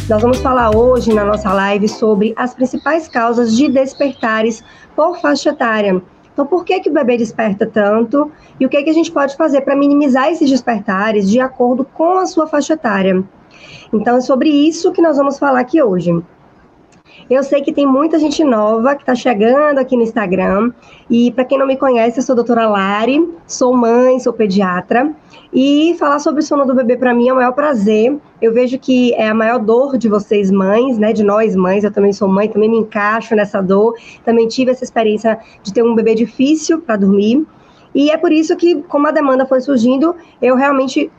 Nós vamos falar hoje na nossa live sobre as principais causas de despertares por faixa etária. Então, por que o bebê desperta tanto e o que a gente pode fazer para minimizar esses despertares de acordo com a sua faixa etária? Então, é sobre isso que nós vamos falar aqui hoje. Eu sei que tem muita gente nova que está chegando aqui no Instagram, e para quem não me conhece, eu sou a doutora Lari, sou mãe, sou pediatra, e falar sobre o sono do bebê para mim é o maior prazer. Eu vejo que é a maior dor de vocês mães, né, de nós mães, eu também sou mãe, também me encaixo nessa dor, também tive essa experiência de ter um bebê difícil para dormir, e é por isso que, como a demanda foi surgindo, eu realmente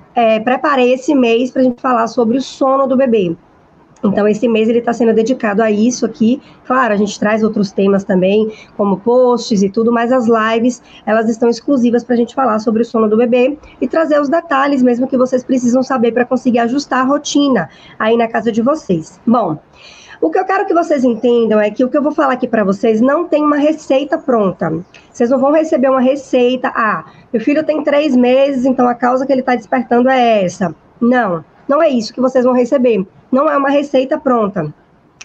preparei esse mês para a gente falar sobre o sono do bebê. Então, esse mês ele está sendo dedicado a isso aqui. Claro, a gente traz outros temas também, como posts e tudo, mas as lives, elas estão exclusivas para a gente falar sobre o sono do bebê e trazer os detalhes mesmo que vocês precisam saber para conseguir ajustar a rotina aí na casa de vocês. Bom, o que eu quero que vocês entendam é que o que eu vou falar aqui para vocês não tem uma receita pronta. Vocês não vão receber uma receita, meu filho tem 3 meses, então a causa que ele está despertando é essa. Não é isso que vocês vão receber. Não é uma receita pronta,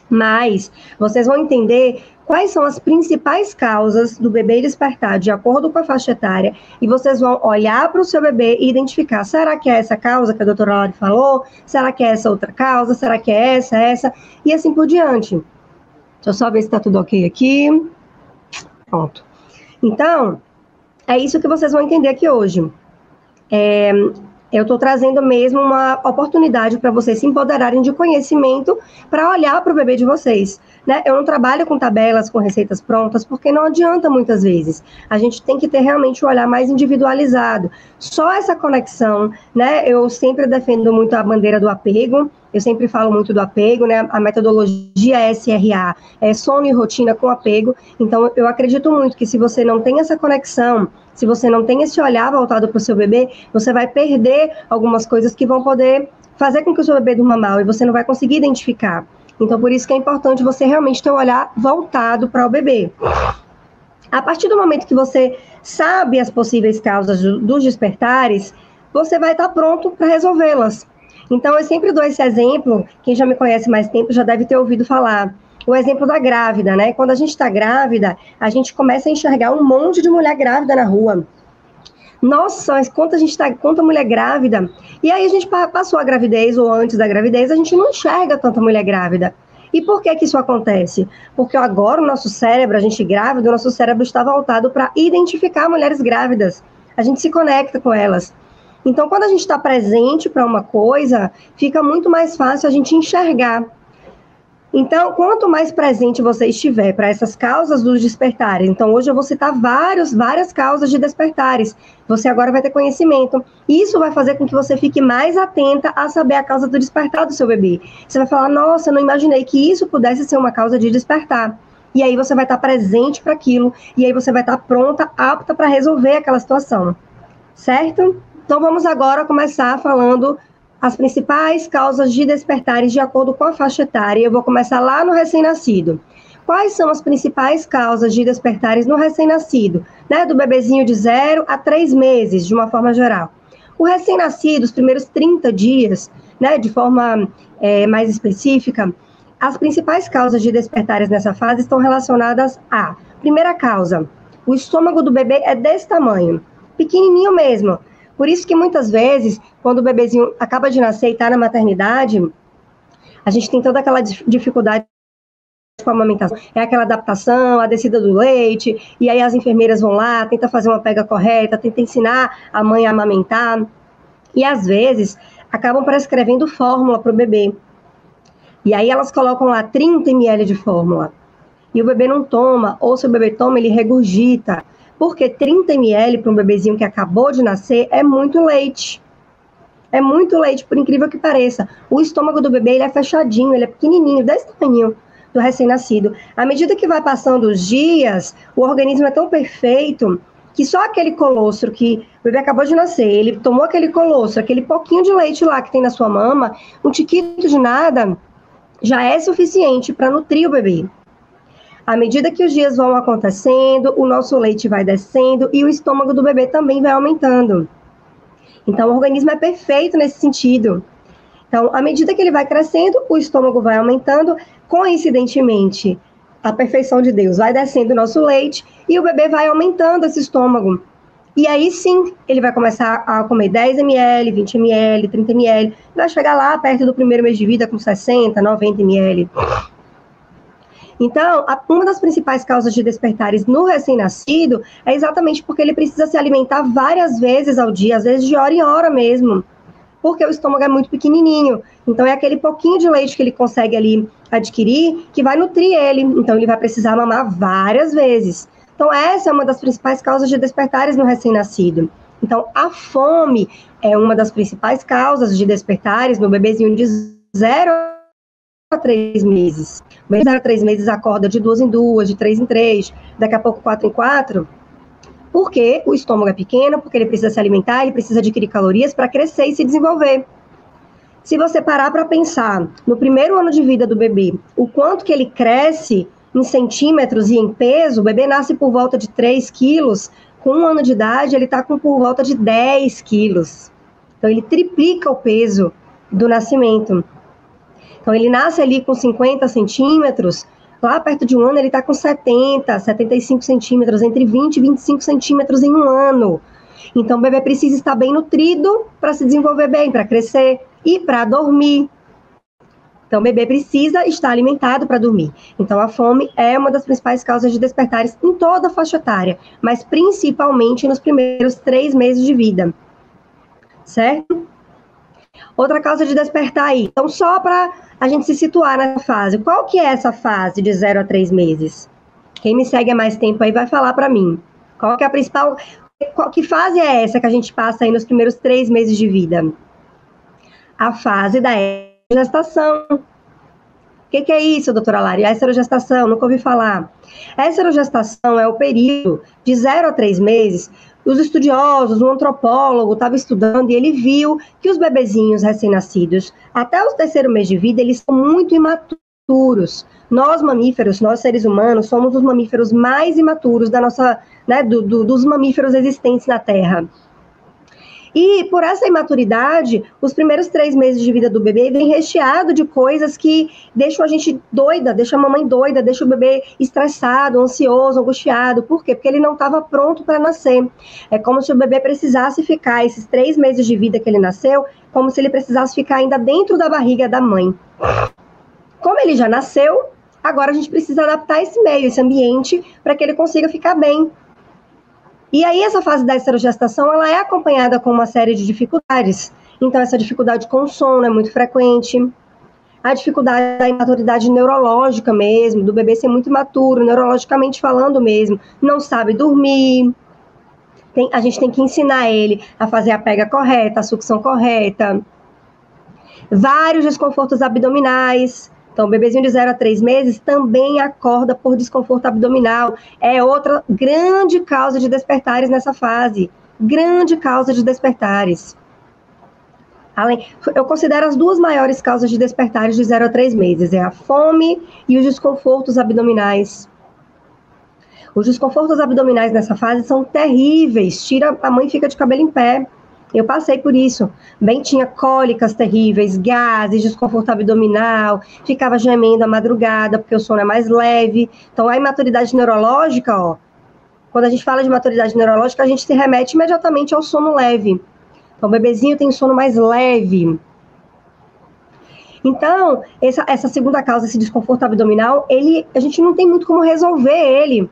mas vocês vão entender quais são as principais causas do bebê despertar de acordo com a faixa etária, e vocês vão olhar para o seu bebê e identificar, será que é essa causa que a doutora Lari falou? Será que é essa outra causa? Será que é essa? E assim por diante. Deixa eu só ver se está tudo ok aqui. Pronto. Então, é isso que vocês vão entender aqui hoje. Eu estou trazendo mesmo uma oportunidade para vocês se empoderarem de conhecimento para olhar para o bebê de vocês, né? Eu não trabalho com tabelas, com receitas prontas, porque não adianta muitas vezes. A gente tem que ter realmente um olhar mais individualizado. Só essa conexão, né? Eu sempre defendo muito a bandeira do apego, eu sempre falo muito do apego, né? A metodologia SRA é sono e rotina com apego. Então, eu acredito muito que se você não tem essa conexão, se você não tem esse olhar voltado para o seu bebê, você vai perder algumas coisas que vão poder fazer com que o seu bebê durma mal e você não vai conseguir identificar. Então, por isso que é importante você realmente ter um olhar voltado para o bebê. A partir do momento que você sabe as possíveis causas dos despertares, você vai estar pronto para resolvê-las. Então, eu sempre dou esse exemplo, quem já me conhece mais tempo já deve ter ouvido falar. O exemplo da grávida, né? Quando a gente está grávida, a gente começa a enxergar um monte de mulher grávida na rua. Nossa, mas quanta mulher grávida. E aí a gente passou a gravidez, ou antes da gravidez, a gente não enxerga tanta mulher grávida. E por que isso acontece? Porque agora o nosso cérebro, a gente grávida, o nosso cérebro está voltado para identificar mulheres grávidas. A gente se conecta com elas. Então, quando a gente está presente para uma coisa, fica muito mais fácil a gente enxergar. Então, quanto mais presente você estiver para essas causas dos despertares, então hoje eu vou citar várias causas de despertares, você agora vai ter conhecimento. Isso vai fazer com que você fique mais atenta a saber a causa do despertar do seu bebê. Você vai falar, nossa, eu não imaginei que isso pudesse ser uma causa de despertar. E aí você vai estar presente para aquilo, e aí você vai estar pronta, apta para resolver aquela situação. Certo? Então vamos agora começar falando as principais causas de despertares de acordo com a faixa etária. Eu vou começar lá no recém-nascido. Quais são as principais causas de despertares no recém-nascido? Né? Do bebezinho de 0 a 3 meses, de uma forma geral. O recém-nascido, os primeiros 30 dias, né, de forma mais específica, as principais causas de despertares nessa fase estão relacionadas à primeira causa. O estômago do bebê é desse tamanho, pequenininho mesmo. Por isso que muitas vezes, quando o bebezinho acaba de nascer e está na maternidade, a gente tem toda aquela dificuldade com a amamentação. É aquela adaptação, a descida do leite, e aí as enfermeiras vão lá, tentam fazer uma pega correta, tentam ensinar a mãe a amamentar, e às vezes acabam prescrevendo fórmula para o bebê. E aí elas colocam lá 30 ml de fórmula, e o bebê não toma, ou se o bebê toma, ele regurgita. Porque 30 ml para um bebezinho que acabou de nascer é muito leite. É muito leite, por incrível que pareça. O estômago do bebê ele é fechadinho, ele é pequenininho, desse tamanho do recém-nascido. À medida que vai passando os dias, o organismo é tão perfeito que só aquele colostro que o bebê acabou de nascer, ele tomou aquele colostro, aquele pouquinho de leite lá que tem na sua mama, um tiquito de nada, já é suficiente para nutrir o bebê. À medida que os dias vão acontecendo, o nosso leite vai descendo e o estômago do bebê também vai aumentando. Então, o organismo é perfeito nesse sentido. Então, à medida que ele vai crescendo, o estômago vai aumentando, coincidentemente, a perfeição de Deus vai descendo o nosso leite e o bebê vai aumentando esse estômago. E aí sim, ele vai começar a comer 10 ml, 20 ml, 30 ml, vai chegar lá perto do primeiro mês de vida com 60, 90 ml. Então, uma das principais causas de despertares no recém-nascido é exatamente porque ele precisa se alimentar várias vezes ao dia, às vezes de hora em hora mesmo, porque o estômago é muito pequenininho. Então, é aquele pouquinho de leite que ele consegue ali adquirir que vai nutrir ele. Então, ele vai precisar mamar várias vezes. Então, essa é uma das principais causas de despertares no recém-nascido. Então, a fome é uma das principais causas de despertares no bebezinho de 0 a 3 meses. O bebê de 0 a 3 meses acorda de 2 em 2, de 3 em 3, daqui a pouco 4 em 4, porque o estômago é pequeno, porque ele precisa se alimentar, ele precisa adquirir calorias para crescer e se desenvolver. Se você parar para pensar no primeiro ano de vida do bebê, o quanto que ele cresce em centímetros e em peso, o bebê nasce por volta de 3 quilos, com 1 ano de idade ele está com por volta de 10 quilos. Então ele triplica o peso do nascimento. Então ele nasce ali com 50 centímetros, lá perto de 1 ano ele está com 70, 75 centímetros, entre 20 e 25 centímetros em 1 ano. Então o bebê precisa estar bem nutrido para se desenvolver bem, para crescer e para dormir. Então o bebê precisa estar alimentado para dormir. Então a fome é uma das principais causas de despertares em toda a faixa etária, mas principalmente nos primeiros 3 meses de vida. Certo? Outra causa de despertar aí. Então, só para a gente se situar nessa fase. Qual que é essa fase de 0 a 3 meses? Quem me segue há mais tempo aí vai falar para mim. Qual que é a principal... Que fase é essa que a gente passa aí nos primeiros 3 meses de vida? A fase da gestação. O que é isso, doutora Lari? A esterogestação, nunca ouvi falar. A esterogestação é o período de 0 a 3 meses. Os estudiosos, um antropólogo estava estudando e ele viu que os bebezinhos recém-nascidos, até o 3º mês de vida, eles são muito imaturos. Nós, mamíferos, nós seres humanos, somos os mamíferos mais imaturos da nossa, né, dos mamíferos existentes na Terra. E por essa imaturidade, os primeiros 3 meses de vida do bebê vem recheado de coisas que deixam a gente doida, deixa a mamãe doida, deixa o bebê estressado, ansioso, angustiado. Por quê? Porque ele não estava pronto para nascer. É como se o bebê precisasse ficar, esses 3 meses de vida que ele nasceu, como se ele precisasse ficar ainda dentro da barriga da mãe. Como ele já nasceu, agora a gente precisa adaptar esse meio, esse ambiente, para que ele consiga ficar bem. E aí essa fase da esterogestação, ela é acompanhada com uma série de dificuldades. Então essa dificuldade com o sono é muito frequente. A dificuldade da imaturidade neurológica mesmo, do bebê ser muito imaturo, neurologicamente falando mesmo, não sabe dormir. A gente tem que ensinar ele a fazer a pega correta, a sucção correta. Vários desconfortos abdominais. Então, o bebezinho de 0 a 3 meses também acorda por desconforto abdominal. É outra grande causa de despertares nessa fase. Grande causa de despertares. Eu considero as 2 maiores causas de despertares de 0 a 3 meses. É a fome e os desconfortos abdominais. Os desconfortos abdominais nessa fase são terríveis. A mãe fica de cabelo em pé. Eu passei por isso. Bem, tinha cólicas terríveis, gases, desconforto abdominal, ficava gemendo à madrugada, porque o sono é mais leve. Então, a imaturidade neurológica, ó, quando a gente fala de maturidade neurológica, a gente se remete imediatamente ao sono leve. Então, o bebezinho tem sono mais leve. Então, essa segunda causa, esse desconforto abdominal, a gente não tem muito como resolver ele.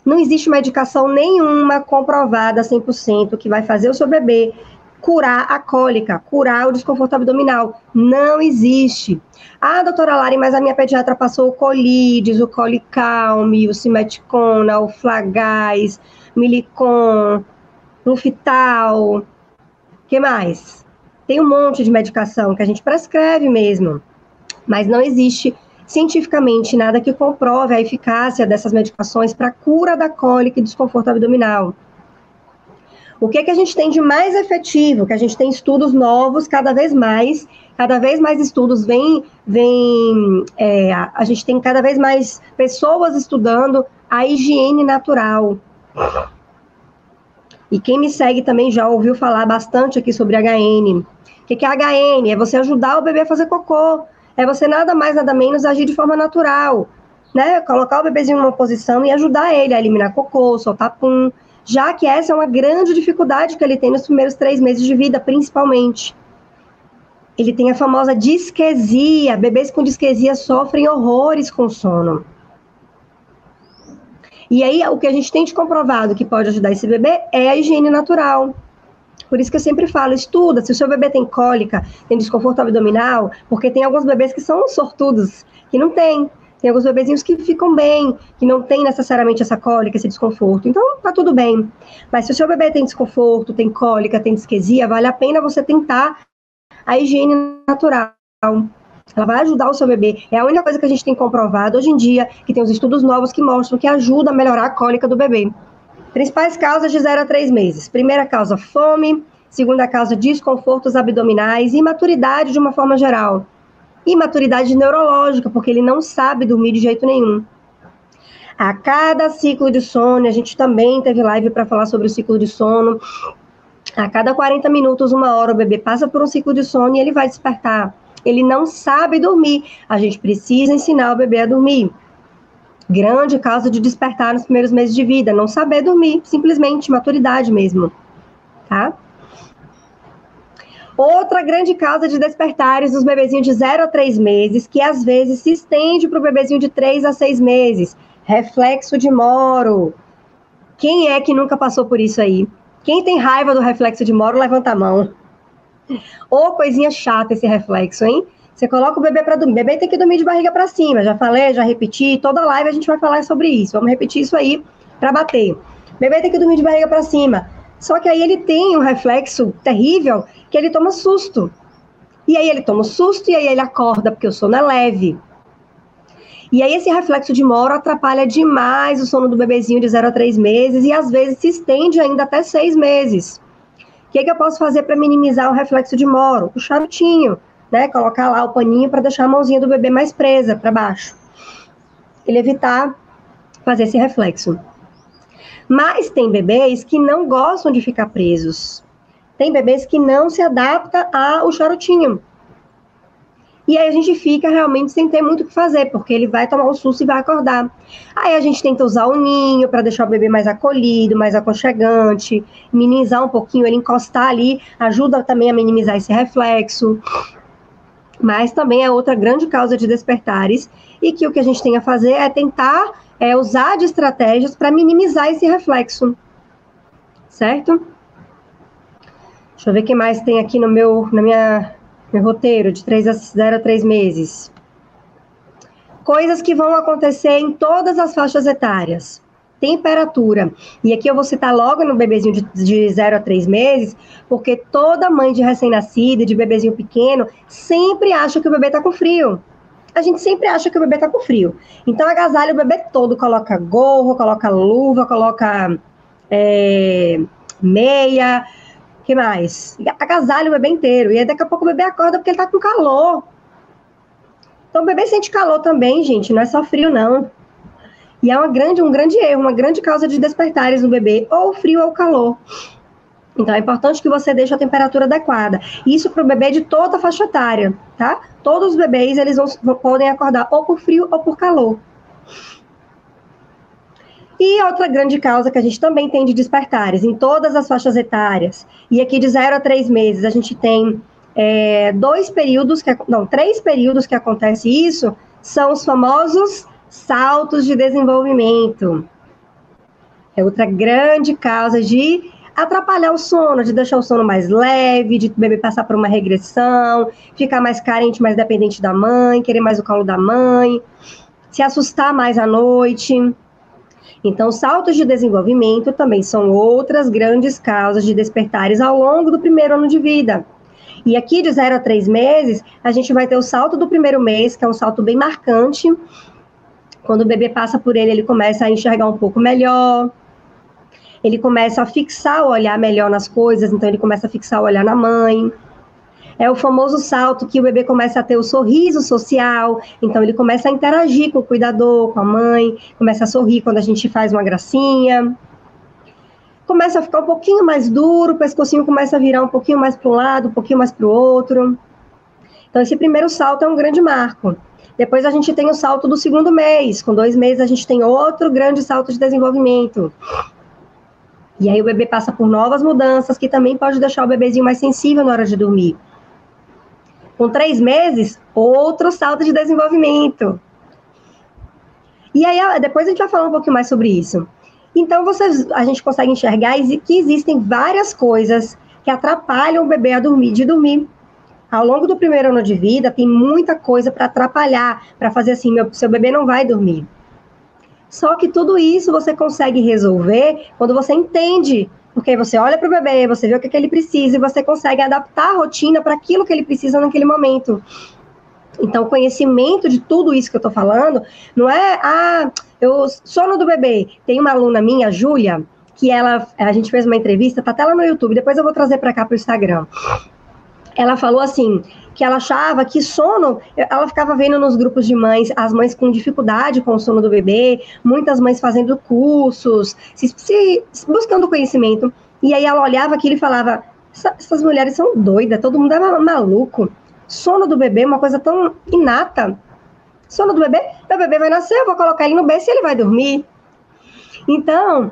Não existe medicação nenhuma comprovada 100% que vai fazer o seu bebê curar a cólica, curar o desconforto abdominal. Não existe. Ah, doutora Lari, mas a minha pediatra passou o Colides, o Colicalme, o Simeticona, o Flagaz, Milicon, Lufital. O que mais? Tem um monte de medicação que a gente prescreve mesmo, mas não existe cientificamente nada que comprove a eficácia dessas medicações para a cura da cólica e desconforto abdominal. O que a gente tem de mais efetivo? Que a gente tem estudos novos, cada vez mais estudos a gente tem cada vez mais pessoas estudando a higiene natural. E quem me segue também já ouviu falar bastante aqui sobre HN. O que é HN? É você ajudar o bebê a fazer cocô. É você nada mais, nada menos agir de forma natural, né? Colocar o bebezinho numa posição e ajudar ele a eliminar cocô, soltar pum. Já que essa é uma grande dificuldade que ele tem nos primeiros 3 meses de vida, principalmente. Ele tem a famosa disquesia. Bebês com disquesia sofrem horrores com sono. E aí, o que a gente tem de comprovado que pode ajudar esse bebê é a higiene natural. Por isso que eu sempre falo, estuda, se o seu bebê tem cólica, tem desconforto abdominal, porque tem alguns bebês que são sortudos, que não tem. Tem alguns bebezinhos que ficam bem, que não tem necessariamente essa cólica, esse desconforto. Então, tá tudo bem. Mas se o seu bebê tem desconforto, tem cólica, tem disquesia, vale a pena você tentar a higiene natural. Ela vai ajudar o seu bebê. É a única coisa que a gente tem comprovado hoje em dia, que tem os estudos novos que mostram que ajuda a melhorar a cólica do bebê. Principais causas de 0 a 3 meses. Primeira causa, fome. Segunda causa, desconfortos abdominais. Imaturidade de uma forma geral. Imaturidade neurológica, porque ele não sabe dormir de jeito nenhum. A cada ciclo de sono, a gente também teve live para falar sobre o ciclo de sono. A cada 40 minutos, 1 hora, o bebê passa por um ciclo de sono e ele vai despertar. Ele não sabe dormir. A gente precisa ensinar o bebê a dormir. Grande causa de despertar nos primeiros meses de vida, não saber dormir, simplesmente, maturidade mesmo, tá? Outra grande causa de despertares dos bebezinhos de 0 a 3 meses, que às vezes se estende para o bebezinho de 3 a 6 meses, reflexo de Moro. Quem é que nunca passou por isso aí? Quem tem raiva do reflexo de Moro, levanta a mão. Ô, coisinha chata esse reflexo, hein? Você coloca o bebê para dormir. O bebê tem que dormir de barriga para cima. Já falei, já repeti. Toda live a gente vai falar sobre isso. Vamos repetir isso aí para bater. O bebê tem que dormir de barriga para cima. Só que aí ele tem um reflexo terrível que ele toma susto. E aí ele toma susto e aí ele acorda porque o sono é leve. E aí esse reflexo de Moro atrapalha demais o sono do bebezinho de 0 a 3 meses e às vezes se estende ainda até 6 meses. O que eu posso fazer para minimizar o reflexo de Moro? O charutinho, né? Colocar lá o paninho para deixar a mãozinha do bebê mais presa para baixo. Ele evitar fazer esse reflexo. Mas tem bebês que não gostam de ficar presos. Tem bebês que não se adaptam ao charutinho. E aí a gente fica realmente sem ter muito o que fazer, porque ele vai tomar um susto e vai acordar. Aí a gente tenta usar o ninho para deixar o bebê mais acolhido, mais aconchegante, minimizar um pouquinho, ele encostar ali, ajuda também a minimizar esse reflexo. Mas também é outra grande causa de despertares, e que o que a gente tem a fazer é tentar usar de estratégias para minimizar esse reflexo. Certo? Deixa eu ver o que mais tem aqui no meu roteiro, de 0 a 3 meses. Coisas que vão acontecer em todas as faixas etárias. Temperatura. E aqui eu vou citar logo no bebezinho de 0 a 3 meses, porque toda mãe de recém-nascida, de bebezinho pequeno, sempre acha que o bebê está com frio. A gente sempre acha que o bebê está com frio. Então, agasalha o bebê todo, coloca gorro, coloca luva, coloca meia, o que mais? Agasalha o bebê inteiro. E aí, daqui a pouco, o bebê acorda porque ele está com calor. Então, o bebê sente calor também, gente. Não é só frio, não. E é um grande erro, uma grande causa de despertares no bebê, ou frio ou calor. Então, é importante que você deixe a temperatura adequada. Isso para o bebê de toda a faixa etária, tá? Todos os bebês, eles podem acordar ou por frio ou por calor. E outra grande causa que a gente também tem de despertares, em todas as faixas etárias, e aqui de 0 a 3 meses, a gente tem 3 períodos que acontece isso, são os famosos saltos de desenvolvimento. É outra grande causa de atrapalhar o sono, de deixar o sono mais leve, de o bebê passar por uma regressão, ficar mais carente, mais dependente da mãe, querer mais o colo da mãe, se assustar mais à noite. Então, saltos de desenvolvimento também são outras grandes causas de despertares ao longo do primeiro ano de vida. E aqui, de 0 a 3 meses, a gente vai ter o salto do primeiro mês, que é um salto bem marcante. Quando o bebê passa por ele, ele começa a enxergar um pouco melhor. Ele começa a fixar o olhar melhor nas coisas, então ele começa a fixar o olhar na mãe. É o famoso salto que o bebê começa a ter o sorriso social, então ele começa a interagir com o cuidador, com a mãe, começa a sorrir quando a gente faz uma gracinha. começa a ficar um pouquinho mais duro, o pescocinho começa a virar um pouquinho mais para um lado, um pouquinho mais para o outro. Então, esse primeiro salto é um grande marco. Depois a gente tem o salto do segundo mês. Com 2 meses a gente tem outro grande salto de desenvolvimento. E aí o bebê passa por novas mudanças, que também pode deixar o bebezinho mais sensível na hora de dormir. Com 3 meses, outro salto de desenvolvimento. E aí depois a gente vai falar um pouquinho mais sobre isso. Então, a gente consegue enxergar que existem várias coisas que atrapalham o bebê de dormir. Ao longo do primeiro ano de vida, tem muita coisa para atrapalhar, para fazer assim, seu bebê não vai dormir. Só que tudo isso você consegue resolver quando você entende, porque você olha para o bebê, você vê o que ele precisa e você consegue adaptar a rotina para aquilo que ele precisa naquele momento. Então, o conhecimento de tudo isso que eu estou falando, não é, sono do bebê. Tem uma aluna minha, a Júlia, que a gente fez uma entrevista, tá até lá no YouTube, depois eu vou trazer para cá para o Instagram. Ela falou assim, que ela achava que sono, ela ficava vendo nos grupos de mães, as mães com dificuldade com o sono do bebê, muitas mães fazendo cursos, buscando conhecimento, e aí ela olhava aquilo e falava, essas mulheres são doidas, todo mundo é maluco, sono do bebê é uma coisa tão inata, sono do bebê, meu bebê vai nascer, eu vou colocar ele no berço e ele vai dormir. Então,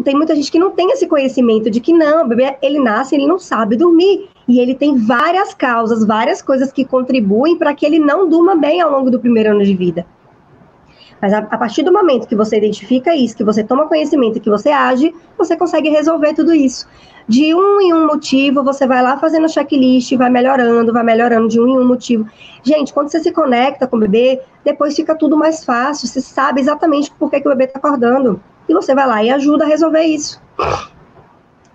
tem muita gente que não tem esse conhecimento de que não, o bebê, ele nasce, ele não sabe dormir. E ele tem várias causas, várias coisas que contribuem para que ele não durma bem ao longo do primeiro ano de vida. Mas a partir do momento que você identifica isso, que você toma conhecimento e que você age, você consegue resolver tudo isso. De um em um motivo, você vai lá fazendo checklist, vai melhorando de um em um motivo. Gente, quando você se conecta com o bebê, depois fica tudo mais fácil, você sabe exatamente por que o bebê está acordando. E você vai lá e ajuda a resolver isso.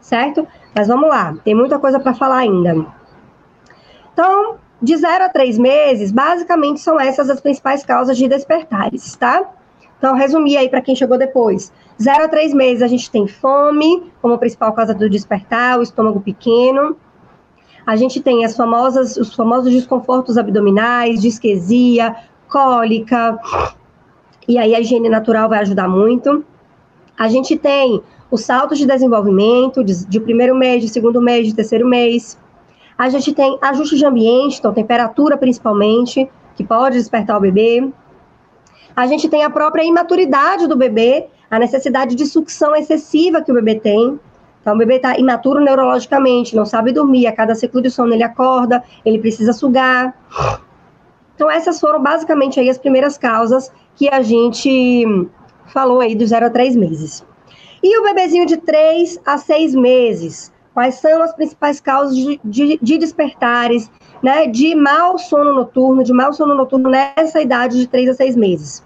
Certo? Mas vamos lá, tem muita coisa para falar ainda. Então, de 0 a 3 meses, basicamente são essas as principais causas de despertares, tá? Então, resumir aí para quem chegou depois. 0 a 3 meses a gente tem fome, como principal causa do despertar, o estômago pequeno. A gente tem os famosos desconfortos abdominais, disquesia, cólica. E aí a higiene natural vai ajudar muito. A gente tem os saltos de desenvolvimento, de primeiro mês, de segundo mês, de terceiro mês. A gente tem ajuste de ambiente, então temperatura principalmente, que pode despertar o bebê. A gente tem a própria imaturidade do bebê, a necessidade de sucção excessiva que o bebê tem. Então, o bebê está imaturo neurologicamente, não sabe dormir, a cada ciclo de sono ele acorda, ele precisa sugar. Então, essas foram basicamente aí as primeiras causas que a gente falou aí do 0 a 3 meses. E o bebezinho de 3 a 6 meses? Quais são as principais causas de despertares, né, de mau sono noturno nessa idade de 3 a 6 meses?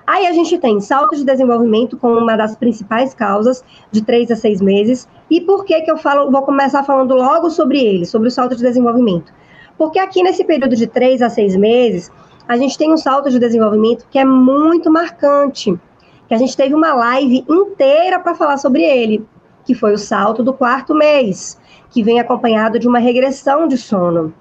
Aí a gente tem salto de desenvolvimento como uma das principais causas de 3 a 6 meses. E por que eu vou começar falando logo sobre ele, sobre o salto de desenvolvimento? Porque aqui nesse período de 3 a 6 meses, a gente tem um salto de desenvolvimento que é muito marcante, que a gente teve uma live inteira para falar sobre ele, que foi o salto do 4º mês, que vem acompanhado de uma regressão de sono.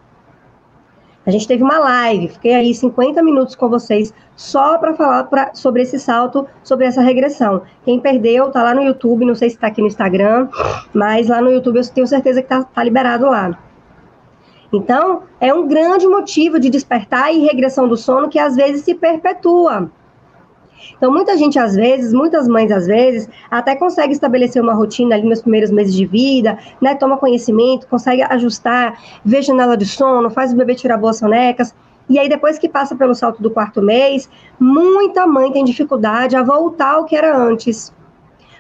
A gente teve uma live, fiquei aí 50 minutos com vocês, só para falar sobre esse salto, sobre essa regressão. Quem perdeu, tá lá no YouTube, não sei se tá aqui no Instagram, mas lá no YouTube eu tenho certeza que tá liberado lá. Então, é um grande motivo de despertar e regressão do sono que às vezes se perpetua. Então, muitas mães, às vezes, até consegue estabelecer uma rotina ali nos primeiros meses de vida, né? Toma conhecimento, consegue ajustar, vê janela de sono, faz o bebê tirar boas sonecas. E aí, depois que passa pelo salto do 4º mês, muita mãe tem dificuldade a voltar ao que era antes.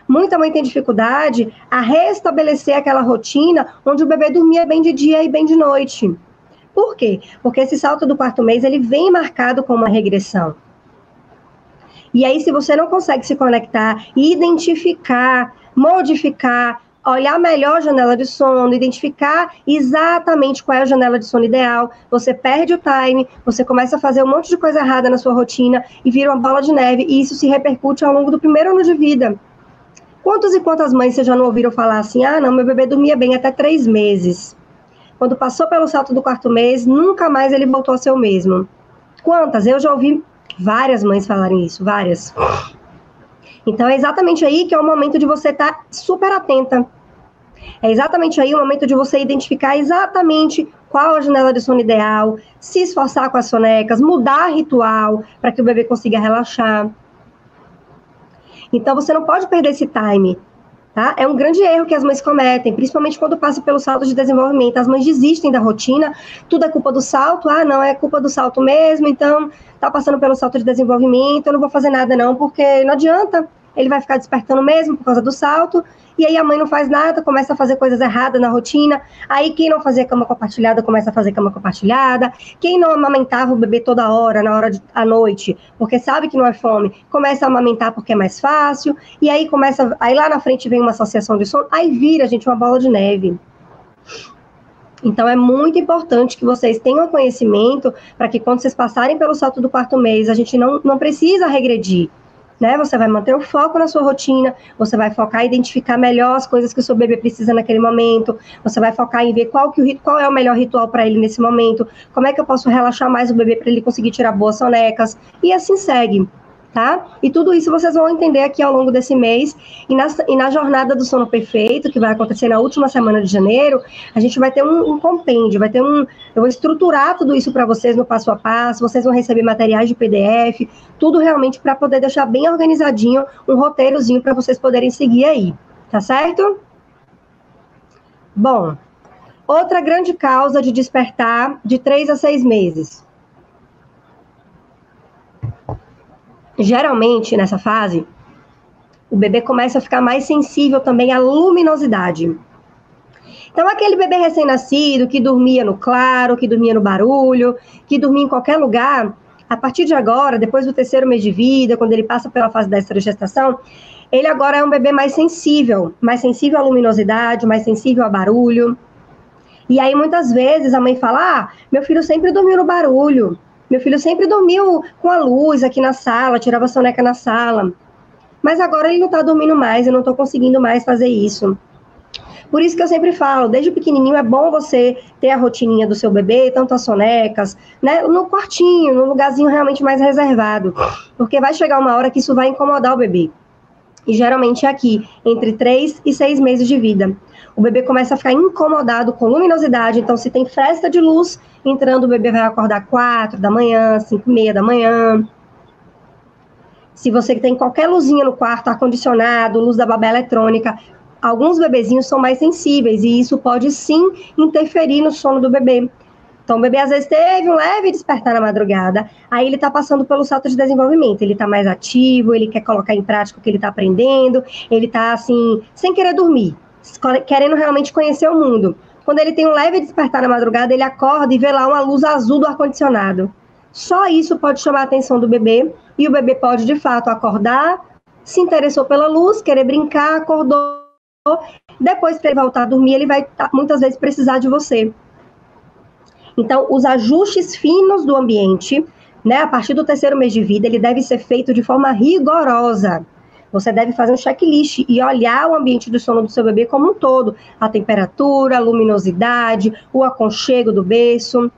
Muita mãe tem dificuldade a restabelecer aquela rotina onde o bebê dormia bem de dia e bem de noite. Por quê? Porque esse salto do 4º mês, ele vem marcado com uma regressão. E aí, se você não consegue se conectar, identificar, modificar, olhar melhor a janela de sono, identificar exatamente qual é a janela de sono ideal, você perde o time, você começa a fazer um monte de coisa errada na sua rotina e vira uma bola de neve, e isso se repercute ao longo do primeiro ano de vida. Quantos e quantas mães vocês já não ouviram falar assim, não, meu bebê dormia bem até 3 meses. Quando passou pelo salto do 4º mês, nunca mais ele voltou a ser o mesmo. Quantas? Eu já ouvi várias mães falarem isso, várias. Então, é exatamente aí que é o momento de você estar super atenta. É exatamente aí o momento de você identificar exatamente qual a janela de sono ideal, se esforçar com as sonecas, mudar ritual para que o bebê consiga relaxar. Então, você não pode perder esse time, tá? É um grande erro que as mães cometem, principalmente quando passam pelo salto de desenvolvimento. As mães desistem da rotina, tudo é culpa do salto, não, é culpa do salto mesmo, então tá passando pelo salto de desenvolvimento, eu não vou fazer nada não, porque não adianta, ele vai ficar despertando mesmo por causa do salto, e aí a mãe não faz nada, começa a fazer coisas erradas na rotina, aí quem não fazia cama compartilhada começa a fazer cama compartilhada, quem não amamentava o bebê toda hora, à noite, porque sabe que não é fome, começa a amamentar porque é mais fácil, e aí aí lá na frente vem uma associação de sono, aí vira, gente, uma bola de neve. Então, é muito importante que vocês tenham conhecimento para que quando vocês passarem pelo salto do quarto mês, a gente não precisa regredir, né? Você vai manter o foco na sua rotina, você vai focar em identificar melhor as coisas que o seu bebê precisa naquele momento, você vai focar em ver qual é o melhor ritual para ele nesse momento, como é que eu posso relaxar mais o bebê para ele conseguir tirar boas sonecas, e assim segue. Tá? E tudo isso vocês vão entender aqui ao longo desse mês, e na jornada do sono perfeito, que vai acontecer na última semana de janeiro, a gente vai ter um compêndio, eu vou estruturar tudo isso para vocês no passo a passo, vocês vão receber materiais de PDF, tudo realmente para poder deixar bem organizadinho, um roteirozinho para vocês poderem seguir aí, tá certo? Bom, outra grande causa de despertar de 3 a 6 meses. Geralmente, nessa fase, o bebê começa a ficar mais sensível também à luminosidade. Então, aquele bebê recém-nascido que dormia no claro, que dormia no barulho, que dormia em qualquer lugar, a partir de agora, depois do 3º mês de vida, quando ele passa pela fase da estrogestação, ele agora é um bebê mais sensível à luminosidade, mais sensível a barulho. E aí, muitas vezes, a mãe fala, meu filho sempre dormiu no barulho, meu filho sempre dormiu com a luz aqui na sala, tirava a soneca na sala. Mas agora ele não está dormindo mais, eu não estou conseguindo mais fazer isso. Por isso que eu sempre falo, desde pequenininho é bom você ter a rotininha do seu bebê, tanto as sonecas, né, no quartinho, num lugarzinho realmente mais reservado. Porque vai chegar uma hora que isso vai incomodar o bebê. E geralmente é aqui, entre 3 e 6 meses de vida. O bebê começa a ficar incomodado com luminosidade, então se tem fresta de luz entrando, o bebê vai acordar 4 da manhã, 5:30 da manhã. Se você tem qualquer luzinha no quarto, ar-condicionado, luz da babá eletrônica, alguns bebezinhos são mais sensíveis e isso pode sim interferir no sono do bebê. Então, o bebê às vezes teve um leve despertar na madrugada, aí ele está passando pelo salto de desenvolvimento, ele está mais ativo, ele quer colocar em prática o que ele está aprendendo, ele está assim, sem querer dormir, querendo realmente conhecer o mundo. Quando ele tem um leve despertar na madrugada, ele acorda e vê lá uma luz azul do ar-condicionado. Só isso pode chamar a atenção do bebê, e o bebê pode, de fato, acordar, se interessou pela luz, querer brincar, acordou, depois, para ele voltar a dormir, ele vai muitas vezes precisar de você. Então, os ajustes finos do ambiente, né, a partir do 3º mês de vida, ele deve ser feito de forma rigorosa. Você deve fazer um checklist e olhar o ambiente do sono do seu bebê como um todo, a temperatura, a luminosidade, o aconchego do berço.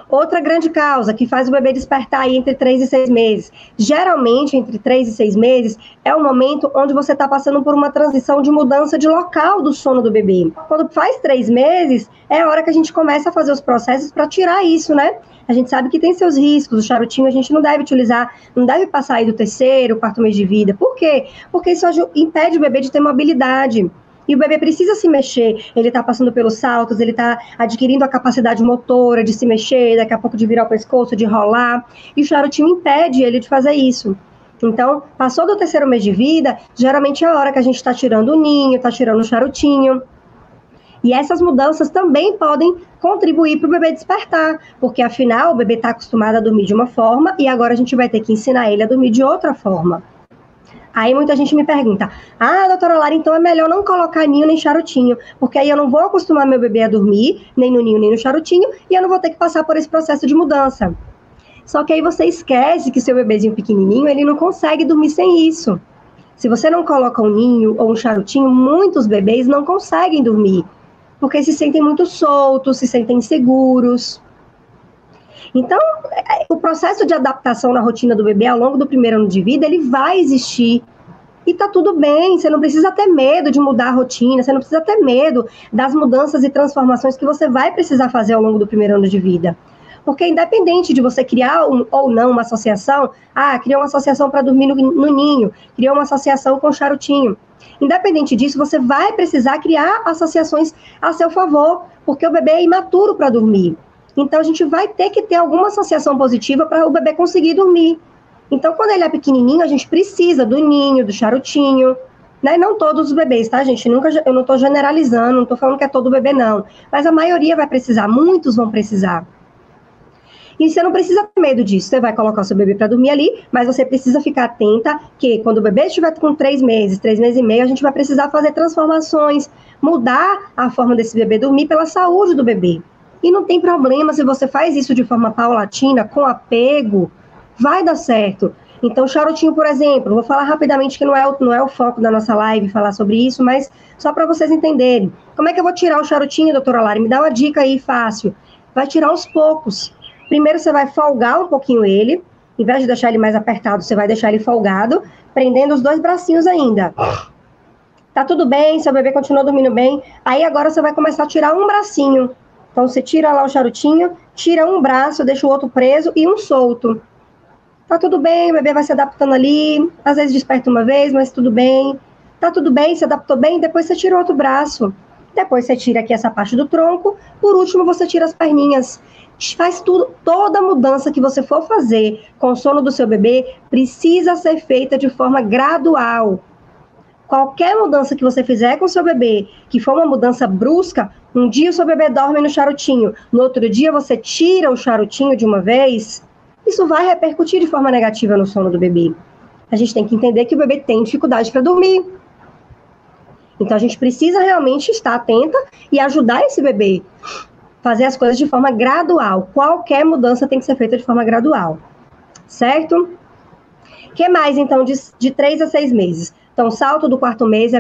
Outra grande causa que faz o bebê despertar aí entre 3 e 6 meses. Geralmente, entre 3 e 6 meses, é o momento onde você está passando por uma transição de mudança de local do sono do bebê. Quando faz 3 meses, é a hora que a gente começa a fazer os processos para tirar isso, né? A gente sabe que tem seus riscos, o charutinho a gente não deve utilizar, não deve passar aí do 3º, 4º mês de vida. Por quê? Porque isso impede o bebê de ter mobilidade. E o bebê precisa se mexer, ele está passando pelos saltos, ele está adquirindo a capacidade motora de se mexer, daqui a pouco de virar o pescoço, de rolar, e o charutinho impede ele de fazer isso. Então, passou do 3º mês de vida, geralmente é a hora que a gente está tirando o ninho, está tirando o charutinho. E essas mudanças também podem contribuir para o bebê despertar, porque afinal o bebê está acostumado a dormir de uma forma e agora a gente vai ter que ensinar ele a dormir de outra forma. Aí muita gente me pergunta, doutora Lara, então é melhor não colocar ninho nem charutinho, porque aí eu não vou acostumar meu bebê a dormir, nem no ninho nem no charutinho, e eu não vou ter que passar por esse processo de mudança. Só que aí você esquece que seu bebezinho pequenininho, ele não consegue dormir sem isso. Se você não coloca um ninho ou um charutinho, muitos bebês não conseguem dormir, porque se sentem muito soltos, se sentem inseguros. Então, o processo de adaptação na rotina do bebê ao longo do primeiro ano de vida, ele vai existir. E tá tudo bem, você não precisa ter medo de mudar a rotina, você não precisa ter medo das mudanças e transformações que você vai precisar fazer ao longo do primeiro ano de vida. Porque independente de você criar ou não uma associação, criou uma associação para dormir no ninho, criou uma associação com o charutinho. Independente disso, você vai precisar criar associações a seu favor, porque o bebê é imaturo para dormir. Então, a gente vai ter que ter alguma associação positiva para o bebê conseguir dormir. Então, quando ele é pequenininho, a gente precisa do ninho, do charutinho, né? Não todos os bebês, tá, gente? Eu não estou generalizando, não estou falando que é todo bebê, não. Mas a maioria vai precisar, muitos vão precisar. E você não precisa ter medo disso. Você vai colocar o seu bebê para dormir ali, mas você precisa ficar atenta que quando o bebê estiver com 3 meses e meio, a gente vai precisar fazer transformações, mudar a forma desse bebê dormir pela saúde do bebê. E não tem problema se você faz isso de forma paulatina, com apego, vai dar certo. Então, charutinho, por exemplo, vou falar rapidamente que não é o foco da nossa live falar sobre isso, mas só para vocês entenderem. Como é que eu vou tirar o charutinho, doutora Lari? Me dá uma dica aí fácil. Vai tirar aos poucos. Primeiro você vai folgar um pouquinho ele, em vez de deixar ele mais apertado, você vai deixar ele folgado, prendendo os 2 bracinhos ainda. Tá tudo bem, seu bebê continua dormindo bem, aí agora você vai começar a tirar um bracinho. Então você tira lá o charutinho, tira um braço, deixa o outro preso e um solto. Tá tudo bem, o bebê vai se adaptando ali, às vezes desperta uma vez, mas tudo bem. Tá tudo bem, se adaptou bem, depois você tira o outro braço. Depois você tira aqui essa parte do tronco, por último você tira as perninhas. Faz tudo, toda mudança que você for fazer com o sono do seu bebê precisa ser feita de forma gradual. Qualquer mudança que você fizer com o seu bebê, que for uma mudança brusca, um dia o seu bebê dorme no charutinho, no outro dia você tira o charutinho de uma vez, isso vai repercutir de forma negativa no sono do bebê. A gente tem que entender que o bebê tem dificuldade para dormir. Então a gente precisa realmente estar atenta e ajudar esse bebê. Fazer as coisas de forma gradual. Qualquer mudança tem que ser feita de forma gradual. Certo? O que mais, então, de 3 a 6 meses? Então, o salto do 4º mês é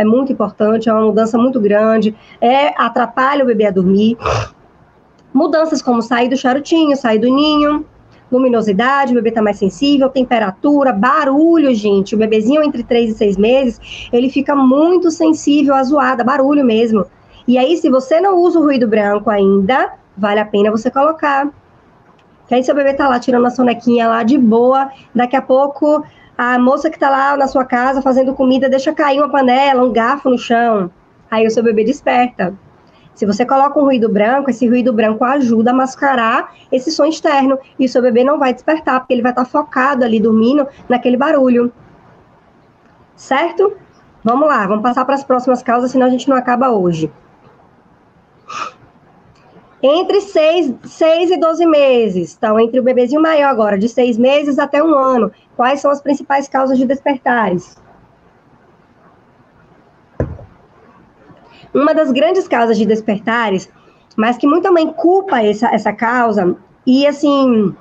muito importante, é uma mudança muito grande, atrapalha o bebê a dormir. Mudanças como sair do charutinho, sair do ninho, luminosidade, o bebê está mais sensível, temperatura, barulho, gente. O bebezinho entre 3 e 6 meses, ele fica muito sensível à zoada, barulho mesmo. E aí, se você não usa o ruído branco ainda, vale a pena você colocar. Que aí seu bebê tá lá tirando a sonequinha lá de boa, daqui a pouco a moça que tá lá na sua casa fazendo comida deixa cair uma panela, um garfo no chão. Aí o seu bebê desperta. Se você coloca um ruído branco, esse ruído branco ajuda a mascarar esse som externo. E o seu bebê não vai despertar, porque ele vai estar focado ali, dormindo naquele barulho. Certo? Vamos lá, vamos passar para as próximas causas, senão a gente não acaba hoje. Entre 6 e 12 meses, então, entre o bebezinho maior agora, de 6 meses até 1 ano, quais são as principais causas de despertares? Uma das grandes causas de despertares, mas que muita mãe culpa essa causa, e assim,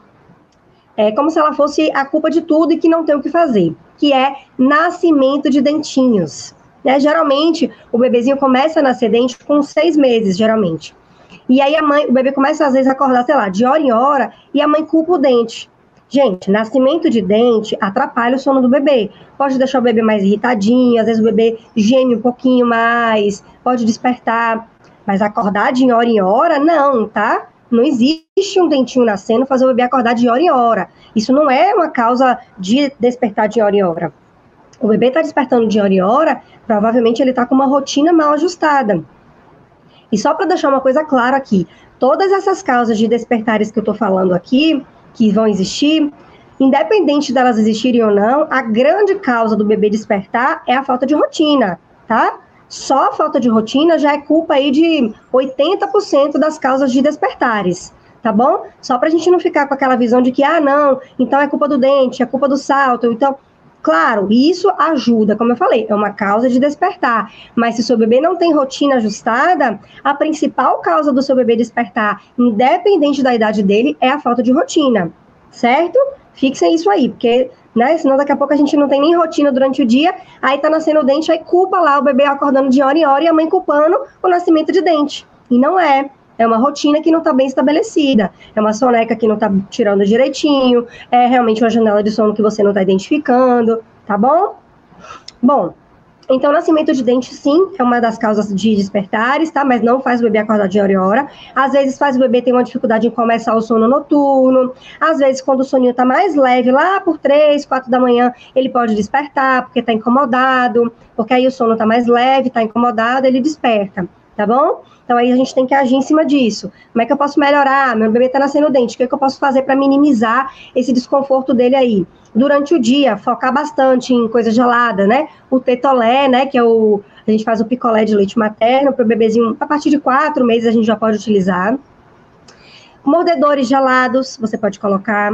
é como se ela fosse a culpa de tudo e que não tem o que fazer, que é nascimento de dentinhos. Né? Geralmente, o bebezinho começa a nascer dente com 6 meses, geralmente. E aí o bebê começa às vezes a acordar, sei lá, de hora em hora, e a mãe culpa o dente. Gente, nascimento de dente atrapalha o sono do bebê. Pode deixar o bebê mais irritadinho, às vezes o bebê geme um pouquinho mais, pode despertar. Mas acordar de hora em hora, não, tá? Não existe um dentinho nascendo fazer o bebê acordar de hora em hora. Isso não é uma causa de despertar de hora em hora. O bebê está despertando de hora em hora, provavelmente ele está com uma rotina mal ajustada. E só para deixar uma coisa clara aqui, todas essas causas de despertares que eu estou falando aqui, que vão existir, independente delas existirem ou não, a grande causa do bebê despertar é a falta de rotina, tá? Só a falta de rotina já é culpa aí de 80% das causas de despertares, tá bom? Só para a gente não ficar com aquela visão de que, não, então é culpa do dente, é culpa do salto, então... Claro, isso ajuda, como eu falei, é uma causa de despertar, mas se o seu bebê não tem rotina ajustada, a principal causa do seu bebê despertar, independente da idade dele, é a falta de rotina, certo? Fixem isso aí, porque, né, senão daqui a pouco a gente não tem nem rotina durante o dia, aí tá nascendo o dente, aí culpa lá o bebê acordando de hora em hora e a mãe culpando o nascimento de dente, e não é É uma rotina que não está bem estabelecida, é uma soneca que não está tirando direitinho, é realmente uma janela de sono que você não está identificando, tá bom? Bom, então, nascimento de dente, sim, é uma das causas de despertares, tá? Mas não faz o bebê acordar de hora em hora. Às vezes faz o bebê ter uma dificuldade em começar o sono noturno. Às vezes, quando o soninho tá mais leve, lá por 3, 4 da manhã, ele pode despertar, porque tá incomodado, porque aí o sono tá mais leve, tá incomodado, ele desperta, tá bom? Então, aí a gente tem que agir em cima disso. Como é que eu posso melhorar? Meu bebê tá nascendo dente, o que é que eu posso fazer para minimizar esse desconforto dele aí? Durante o dia, focar bastante em coisa gelada, né? O tetolé, né? Que é a gente faz o picolé de leite materno para o bebezinho, a partir de 4 meses a gente já pode utilizar. Mordedores gelados, você pode colocar.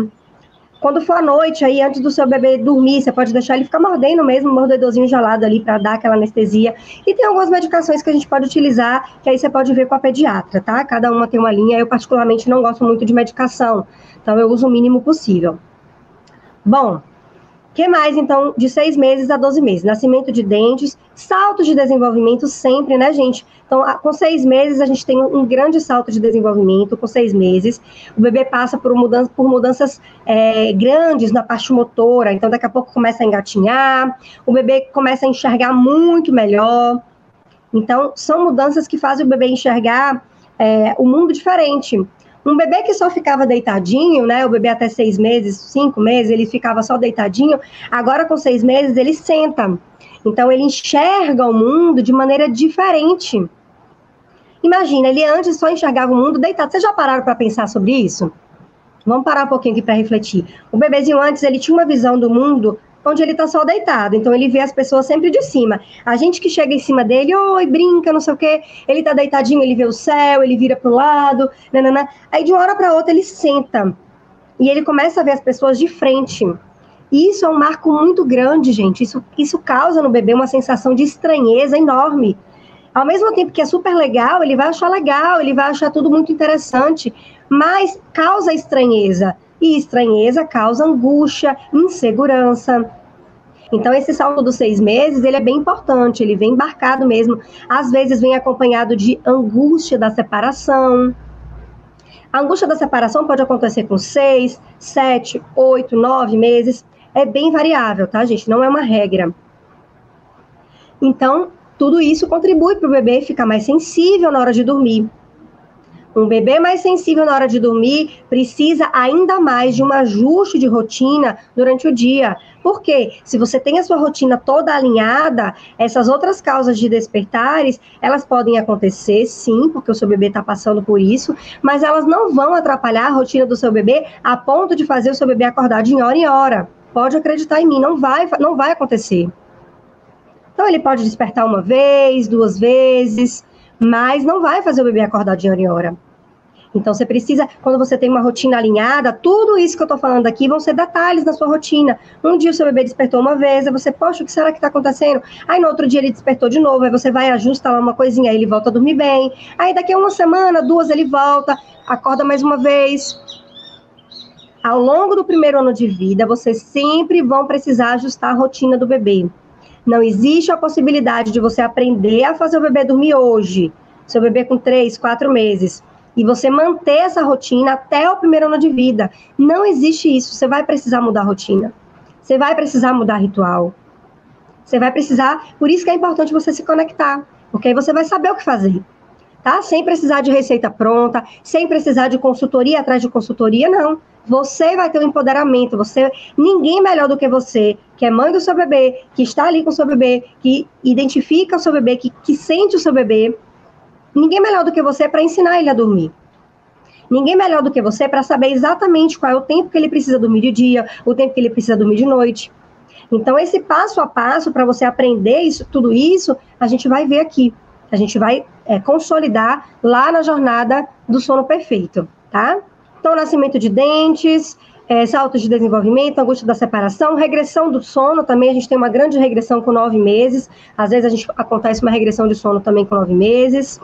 Quando for à noite, aí, antes do seu bebê dormir, você pode deixar ele ficar mordendo mesmo, um mordedorzinho gelado ali para dar aquela anestesia. E tem algumas medicações que a gente pode utilizar, que aí você pode ver com a pediatra, tá? Cada uma tem uma linha. Eu, particularmente, não gosto muito de medicação, então eu uso o mínimo possível. Bom, o que mais, então, de 6 meses a 12 meses? Nascimento de dentes, saltos de desenvolvimento sempre, né, gente? Então, com 6 meses, a gente tem um grande salto de desenvolvimento, com 6 meses. O bebê passa por mudanças grandes na parte motora, então daqui a pouco começa a engatinhar, o bebê começa a enxergar muito melhor. Então, são mudanças que fazem o bebê enxergar o mundo diferente. Um bebê que só ficava deitadinho, né? O bebê até 6 meses, 5 meses, ele ficava só deitadinho. Agora, com 6 meses, ele senta. Então, ele enxerga o mundo de maneira diferente. Imagina, ele antes só enxergava o mundo deitado. Vocês já pararam para pensar sobre isso? Vamos parar um pouquinho aqui para refletir. O bebezinho antes, ele tinha uma visão do mundo onde ele está só deitado, então ele vê as pessoas sempre de cima. A gente que chega em cima dele, oi, brinca, não sei o quê, ele tá deitadinho, ele vê o céu, ele vira pro lado, nanana. Aí de uma hora para outra ele senta e ele começa a ver as pessoas de frente. E isso é um marco muito grande, gente. Isso causa no bebê uma sensação de estranheza enorme. Ao mesmo tempo que é super legal, ele vai achar tudo muito interessante, mas causa estranheza. E estranheza causa angústia, insegurança. Então, esse salto dos 6 meses, ele é bem importante, ele vem embarcado mesmo. Às vezes vem acompanhado de angústia da separação. A angústia da separação pode acontecer com 6, 7, 8, 9 meses. É bem variável, tá, gente? Não é uma regra. Então, tudo isso contribui para o bebê ficar mais sensível na hora de dormir. Um bebê mais sensível na hora de dormir precisa ainda mais de um ajuste de rotina durante o dia. Por quê? Se você tem a sua rotina toda alinhada, essas outras causas de despertares, elas podem acontecer, sim, porque o seu bebê está passando por isso, mas elas não vão atrapalhar a rotina do seu bebê a ponto de fazer o seu bebê acordar de hora em hora. Pode acreditar em mim, não vai acontecer. Então, ele pode despertar uma vez, 2 vezes, mas não vai fazer o bebê acordar de hora em hora. Então, você precisa, quando você tem uma rotina alinhada, tudo isso que eu estou falando aqui vão ser detalhes na sua rotina. Um dia o seu bebê despertou uma vez, aí você, poxa, o que será que está acontecendo? Aí no outro dia ele despertou de novo, aí você vai ajustar lá uma coisinha, aí ele volta a dormir bem. Aí daqui a uma semana, 2, ele volta, acorda mais uma vez. Ao longo do primeiro ano de vida, vocês sempre vão precisar ajustar a rotina do bebê. Não existe a possibilidade de você aprender a fazer o bebê dormir hoje, seu bebê com 3, 4 meses, e você manter essa rotina até o primeiro ano de vida. Não existe isso. Você vai precisar mudar a rotina. Você vai precisar mudar ritual. Você vai precisar... Por isso que é importante você se conectar, porque aí você vai saber o que fazer, tá? Sem precisar de receita pronta, sem precisar de consultoria atrás de consultoria, não. Você vai ter um empoderamento, ninguém melhor do que você, que é mãe do seu bebê, que está ali com o seu bebê, que identifica o seu bebê, que sente o seu bebê. Ninguém melhor do que você para ensinar ele a dormir. Ninguém melhor do que você para saber exatamente qual é o tempo que ele precisa dormir de dia, o tempo que ele precisa dormir de noite. Então, esse passo a passo para você aprender tudo isso, a gente vai ver aqui. A gente vai consolidar lá na jornada do sono perfeito, tá? Então, nascimento de dentes, saltos de desenvolvimento, angústia da separação, regressão do sono também, a gente tem uma grande regressão com 9 meses, às vezes acontece uma regressão de sono também com 9 meses.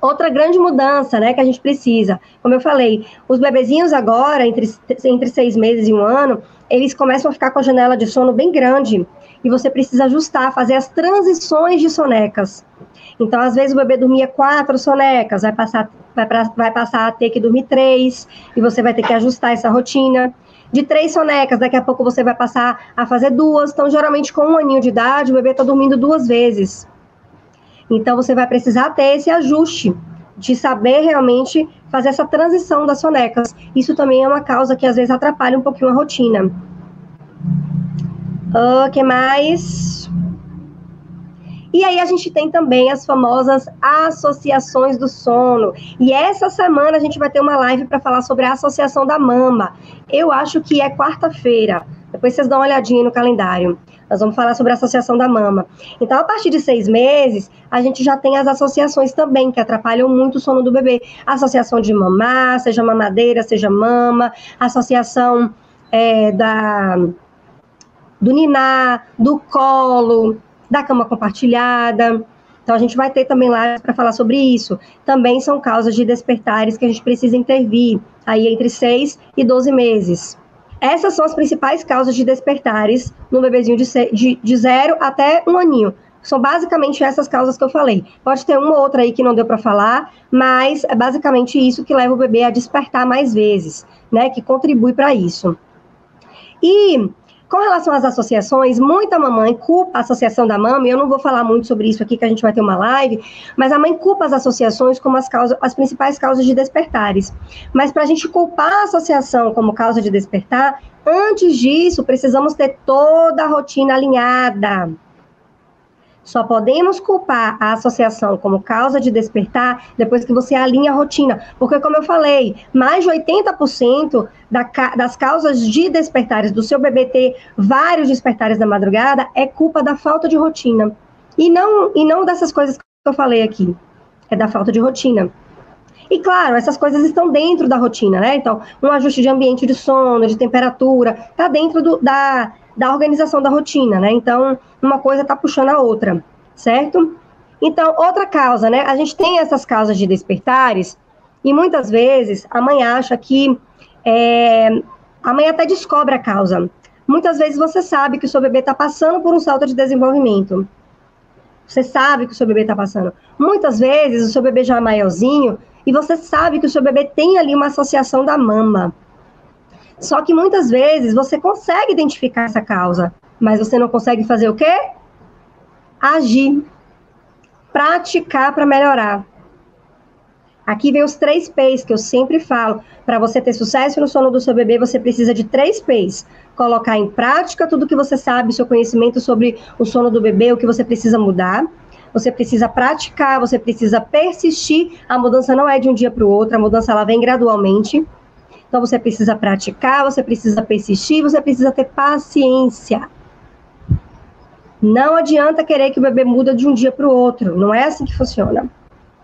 Outra grande mudança, né, que a gente precisa, como eu falei, os bebezinhos agora, entre 6 meses e 1 ano, eles começam a ficar com a janela de sono bem grande, e você precisa ajustar, fazer as transições de sonecas. Então, às vezes o bebê dormia 4 sonecas, vai passar vai passar a ter que dormir 3, e você vai ter que ajustar essa rotina. De 3 sonecas, daqui a pouco você vai passar a fazer 2. Então, geralmente, com 1 aninho de idade, o bebê está dormindo 2 vezes. Então, você vai precisar ter esse ajuste, de saber realmente fazer essa transição das sonecas. Isso também é uma causa que, às vezes, atrapalha um pouquinho a rotina. O que mais? E aí a gente tem também as famosas associações do sono. E essa semana a gente vai ter uma live para falar sobre a associação da mama. Eu acho que é quarta-feira. Depois vocês dão uma olhadinha no calendário. Nós vamos falar sobre a associação da mama. Então, a partir de 6 meses, a gente já tem as associações também, que atrapalham muito o sono do bebê. Associação de mamar, seja mamadeira, seja mama. Associação do ninar, do colo, da cama compartilhada. Então, a gente vai ter também live para falar sobre isso. Também são causas de despertares que a gente precisa intervir, aí entre 6 e 12 meses. Essas são as principais causas de despertares no bebezinho de 0 até 1 aninho. São basicamente essas causas que eu falei. Pode ter uma ou outra aí que não deu para falar, mas é basicamente isso que leva o bebê a despertar mais vezes, né? Que contribui para isso. E com relação às associações, muita mamãe culpa a associação da mama, e eu não vou falar muito sobre isso aqui, que a gente vai ter uma live, mas a mãe culpa as associações como as principais causas de despertares. Mas para a gente culpar a associação como causa de despertar, antes disso, precisamos ter toda a rotina alinhada. Só podemos culpar a associação como causa de despertar depois que você alinha a rotina. Porque, como eu falei, mais de 80% das causas de despertares do seu bebê ter vários despertares na madrugada é culpa da falta de rotina. E não dessas coisas que eu falei aqui. É da falta de rotina. E, claro, essas coisas estão dentro da rotina, né? Então, um ajuste de ambiente de sono, de temperatura, está dentro da organização da rotina, né? Então, uma coisa está puxando a outra, certo? Então, outra causa, né? A gente tem essas causas de despertares e muitas vezes a mãe acha que... a mãe até descobre a causa. Muitas vezes você sabe que o seu bebê está passando por um salto de desenvolvimento. Você sabe que o seu bebê está passando. Muitas vezes o seu bebê já é maiorzinho e você sabe que o seu bebê tem ali uma associação da mama. Só que muitas vezes você consegue identificar essa causa, mas você não consegue fazer o quê? Agir. Praticar para melhorar. Aqui vem os 3 P's que eu sempre falo. Para você ter sucesso no sono do seu bebê, você precisa de 3 P's. Colocar em prática tudo que você sabe, seu conhecimento sobre o sono do bebê, o que você precisa mudar. Você precisa praticar, você precisa persistir. A mudança não é de um dia para o outro, a mudança ela vem gradualmente. Então, você precisa praticar, você precisa persistir, você precisa ter paciência. Não adianta querer que o bebê muda de um dia para o outro. Não é assim que funciona.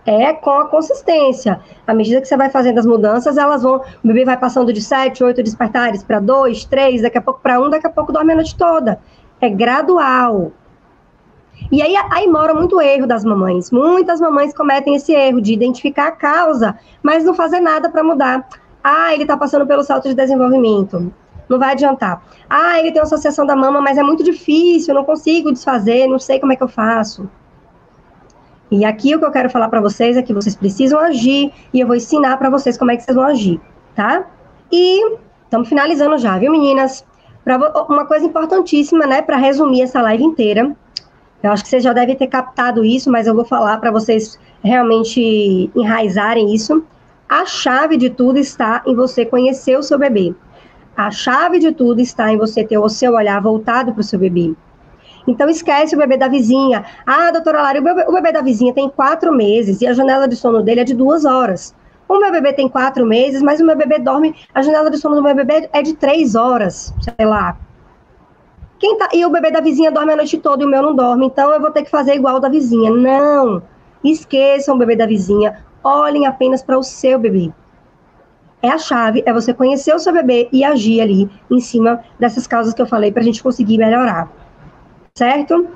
É com a consistência. À medida que você vai fazendo as mudanças, o bebê vai passando de 7, 8 despertares para 2, 3, daqui a pouco para 1, daqui a pouco dorme a noite toda. É gradual. E aí mora muito erro das mamães. Muitas mamães cometem esse erro de identificar a causa, mas não fazer nada para mudar. Ele está passando pelo salto de desenvolvimento. Não vai adiantar. Ele tem uma associação da mama, mas é muito difícil, eu não consigo desfazer, não sei como é que eu faço. E aqui o que eu quero falar para vocês é que vocês precisam agir e eu vou ensinar para vocês como é que vocês vão agir, tá? E estamos finalizando já, viu, meninas? Uma coisa importantíssima, né, para resumir essa live inteira. Eu acho que vocês já devem ter captado isso, mas eu vou falar para vocês realmente enraizarem isso. A chave de tudo está em você conhecer o seu bebê. A chave de tudo está em você ter o seu olhar voltado para o seu bebê. Então, esquece o bebê da vizinha. Doutora Lara, o bebê da vizinha tem 4 meses e a janela de sono dele é de 2 horas. O meu bebê tem 4 meses, mas o meu bebê dorme... A janela de sono do meu bebê é de 3 horas, sei lá. E o bebê da vizinha dorme a noite toda e o meu não dorme, então eu vou ter que fazer igual o da vizinha. Não! Esqueçam o bebê da vizinha. Olhem apenas para o seu bebê. A chave é você conhecer o seu bebê e agir ali em cima dessas causas que eu falei para a gente conseguir melhorar. Certo?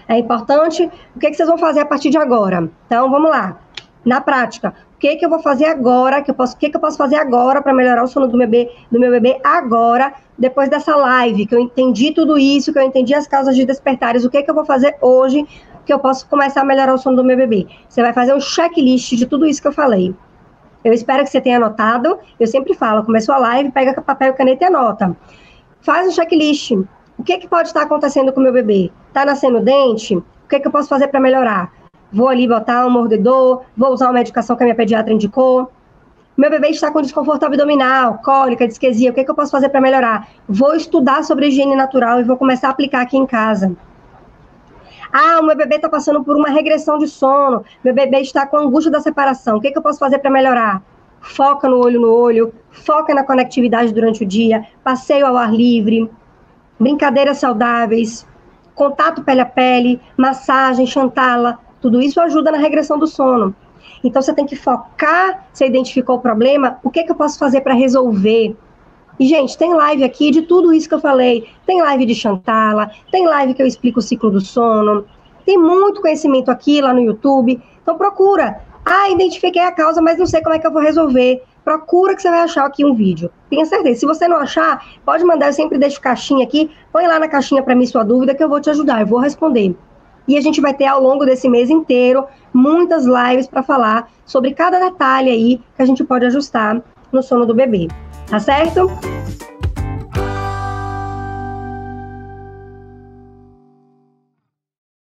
É importante. O que vocês vão fazer a partir de agora? Então, vamos lá. Na prática, o que eu vou fazer agora? O que eu posso fazer agora para melhorar o sono do meu bebê agora, depois dessa live, que eu entendi tudo isso, que eu entendi as causas de despertares, o que eu vou fazer hoje que eu posso começar a melhorar o sono do meu bebê? Você vai fazer um checklist de tudo isso que eu falei. Eu espero que você tenha anotado. Eu sempre falo, começou a live, pega papel e caneta e anota. Faz um checklist. O que pode estar acontecendo com o meu bebê? Está nascendo dente? O que eu posso fazer para melhorar? Vou ali botar um mordedor, vou usar uma medicação que a minha pediatra indicou. Meu bebê está com desconforto abdominal, cólica, disquesia, o que eu posso fazer para melhorar? Vou estudar sobre higiene natural e vou começar a aplicar aqui em casa. Ah, o meu bebê está passando por uma regressão de sono, meu bebê está com angústia da separação, o que eu posso fazer para melhorar? Foca no olho, foca na conectividade durante o dia, passeio ao ar livre, brincadeiras saudáveis, contato pele a pele, massagem, chantala, tudo isso ajuda na regressão do sono. Então, você tem que focar, você identificou o problema, o que eu posso fazer para resolver? E, gente, tem live aqui de tudo isso que eu falei. Tem live de chantala, tem live que eu explico o ciclo do sono, tem muito conhecimento aqui, lá no YouTube. Então, procura. Ah, identifiquei a causa, mas não sei como é que eu vou resolver. Procura que você vai achar aqui um vídeo. Tenha certeza. Se você não achar, pode mandar, eu sempre deixo caixinha aqui. Põe lá na caixinha para mim sua dúvida que eu vou te ajudar, eu vou responder. E a gente vai ter ao longo desse mês inteiro muitas lives para falar sobre cada detalhe aí que a gente pode ajustar no sono do bebê. Tá certo?